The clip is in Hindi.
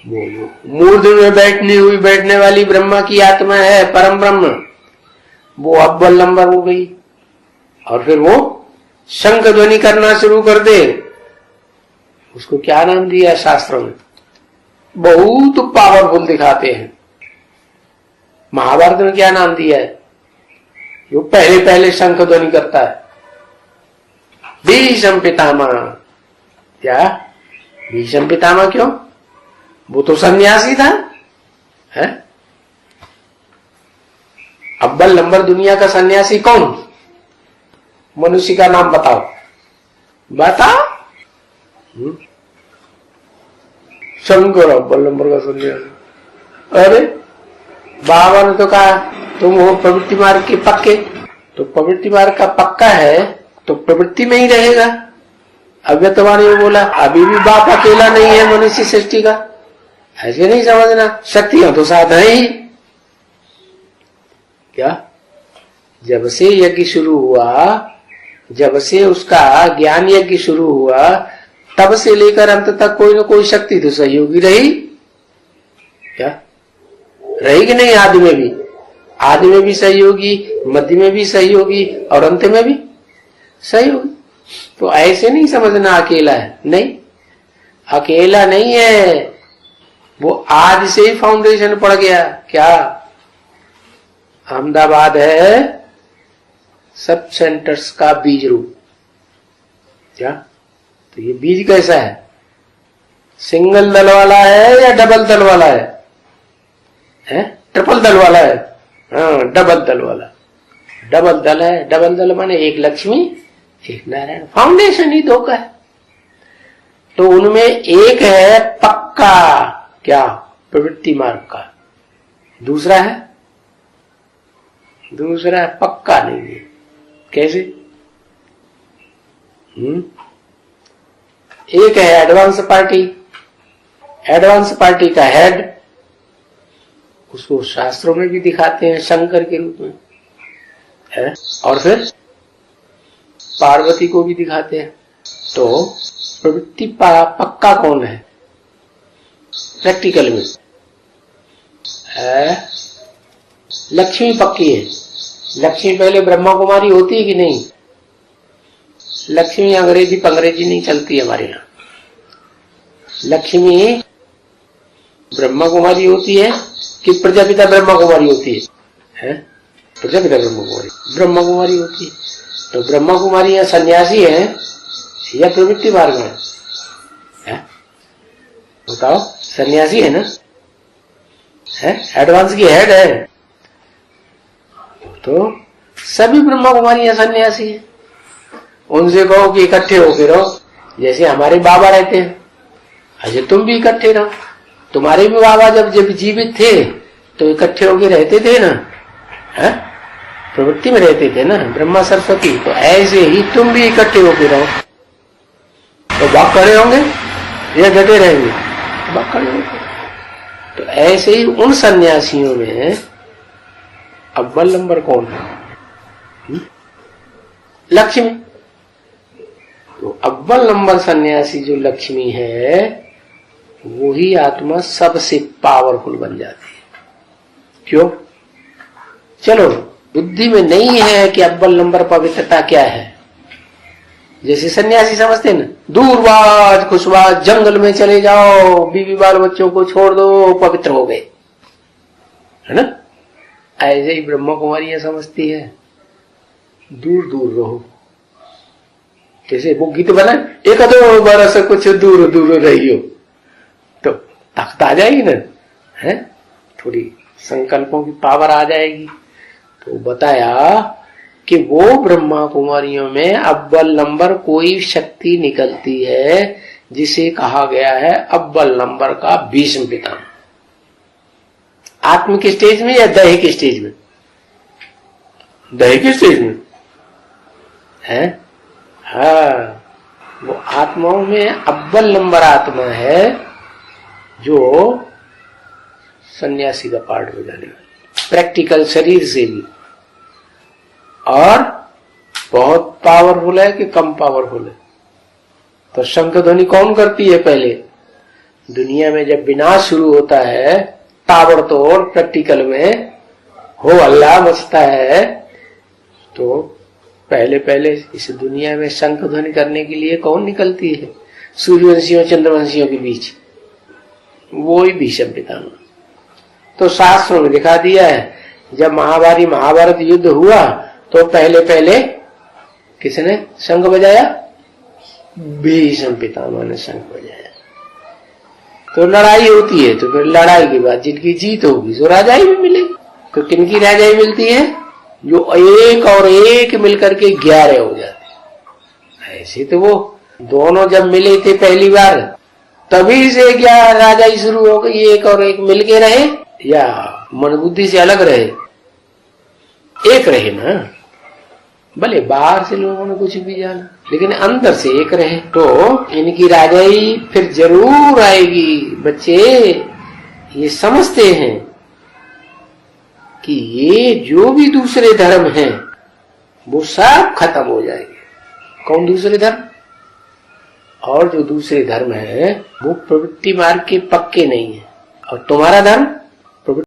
वो मूर्ध में बैठने वाली ब्रह्मा की आत्मा है परम ब्रह्म, वो अव्वल नंबर हो गई। और फिर वो शंख ध्वनि करना शुरू कर दे, उसको क्या नाम दिया शास्त्रों में? बहुत पावरफुल दिखाते हैं। महाभारत में क्या नाम दिया है? जो पहले पहले शंख ध्वनि करता है, भीष्म पितामह। क्या भीष्म पितामह? क्यों? वो तो सन्यासी था, है? अव्वल नंबर दुनिया का सन्यासी कौन? मनुष्य का नाम बताओ, बताओ। शंकर अव्वल नंबर का सन्यासी। अरे बाबा ने तो कहा तुम हो प्रवृत्ति मार्ग के पक्के, तो प्रवृत्ति मार्ग का पक्का है तो प्रवृत्ति में ही रहेगा। अव्यक्तवाणी में बोला अभी भी बाप अकेला नहीं है मनुष्य सृष्टि का, ऐसे नहीं समझना, शक्तियां तो साथ है ही। क्या? जब से यज्ञ शुरू हुआ, जब से उसका ज्ञान यज्ञ शुरू हुआ, तब से लेकर अंत तक कोई ना कोई शक्ति तो सहयोगी रही। क्या रही कि नहीं? आदि में भी, आदि में भी सहयोगी, मध्य में भी सहयोगी और अंत में भी सहयोगी। तो ऐसे नहीं समझना अकेला है, नहीं, अकेला नहीं है, वो आज से ही फाउंडेशन पड़ गया। क्या? अहमदाबाद है सब सेंटर्स का बीज रूप। क्या? तो ये बीज कैसा है? सिंगल दल वाला है या डबल दल वाला है? ट्रिपल दल वाला है? हाँ, डबल दल वाला। डबल दल है। डबल दल माने एक लक्ष्मी एक नारायण, फाउंडेशन ही दो का है। तो उनमें एक है पक्का, क्या? प्रवृत्ति मार्ग का। दूसरा है, दूसरा पक्का नहीं है। कैसे? एक है एडवांस पार्टी, एडवांस पार्टी का हेड, उसको शास्त्रों में भी दिखाते हैं शंकर के रूप में, है? और फिर पार्वती को भी दिखाते हैं। तो प्रवृत्ति पक्का कौन है प्रैक्टिकल में? लक्ष्मी पक्की है। लक्ष्मी पहले ब्रह्मा कुमारी होती है कि नहीं? लक्ष्मी अंग्रेजी नहीं चलती हमारे यहाँ। लक्ष्मी ब्रह्मा कुमारी होती है कि प्रजापिता ब्रह्मा कुमारी होती है? प्रजापिता ब्रह्मा कुमारी होती है। तो ब्रह्मा कुमारी या सन्यासी है या प्रवृत्ति मार्ग है? बताओ, सन्यासी है ना? है एडवांस की हेड है। तो सभी ब्रह्मा कुमारी या सन्यासी है। उनसे कहो कि इकट्ठे होके रहो, जैसे हमारे बाबा रहते हैं, अजय तुम भी इकट्ठे रहो। तुम्हारे भी बाबा जब जीवित थे तो इकट्ठे होके रहते थे ना, है? प्रवृत्ति में रहते थे ना, ब्रह्मा सरस्वती। तो ऐसे ही तुम भी इकट्ठे होके रहो। तो बात खड़े होंगे या डटे रहेंगे? बात खड़े होंगे। तो ऐसे ही उन सन्यासियों में अव्वल नंबर कौन है? लक्ष्मी। तो अव्वल नंबर सन्यासी जो लक्ष्मी है, वही आत्मा सबसे पावरफुल बन जाती है। क्यों? चलो बुद्धि में नहीं है कि अव्वल नंबर पवित्रता क्या है। जैसे सन्यासी समझते हैं ना, दूरबाज खुशबाज जंगल में चले जाओ, बीवी बाल बच्चों को छोड़ दो, पवित्र हो गए, है ना? ऐसे ही ब्रह्मा कुमारियां समझती है, दूर दूर रहो। जैसे वो गीत बना, एक दो बरस कुछ दूर दूर रहियो, तो ताकत आ जाएगी ना, है? थोड़ी संकल्पों की पावर आ जाएगी। तो बताया कि वो ब्रह्मा कुमारियों में अव्वल नंबर कोई शक्ति निकलती है जिसे कहा गया है अव्वल नंबर का भीष्म पितामह। आत्म के स्टेज में या दैहिक स्टेज में? दैहिक स्टेज में है। हाँ, वो आत्माओं में अव्वल नंबर आत्मा है जो सन्यासी का पार्ट हो जाने वाली, प्रैक्टिकल शरीर से भी। और बहुत पावरफुल है कि कम पावरफुल है? तो शंख ध्वनि कौन करती है? पहले दुनिया में जब विनाश शुरू होता है ताबड़तोड़ प्रैक्टिकल में हो अल्लाह मचता है, तो पहले पहले इस दुनिया में शंख ध्वनि करने के लिए कौन निकलती है? सूर्यवंशियों चंद्रवंशियों के बीच वो ही भीष्म पितामह। तो शास्त्रों में दिखा दिया है, जब महाभारत युद्ध हुआ तो पहले पहले किसने शंख बजाया? भीष्म पितामह ने शंख बजाया। तो लड़ाई होती है तो फिर लड़ाई के बाद जिनकी जीत होगी तो राजाई भी मिलेगी। तो किनकी राजाई मिलती है? जो एक और एक मिलकर के 11 हो जाते। ऐसे तो वो दोनों जब मिले थे पहली बार तभी से 11 राजाई शुरू हो गई। एक और एक मिलके रहे या मन बुद्धि से अलग रहे? एक रहे ना, भले बाहर से लोगों ने कुछ भी जाना लेकिन अंदर से एक रहे। तो इनकी राजाई फिर जरूर आएगी। बच्चे ये समझते हैं कि ये जो भी दूसरे धर्म हैं वो सब खत्म हो जाएंगे। कौन दूसरे धर्म? और जो दूसरे धर्म है वो प्रवृत्ति मार्ग के पक्के नहीं है। और तुम्हारा धर्म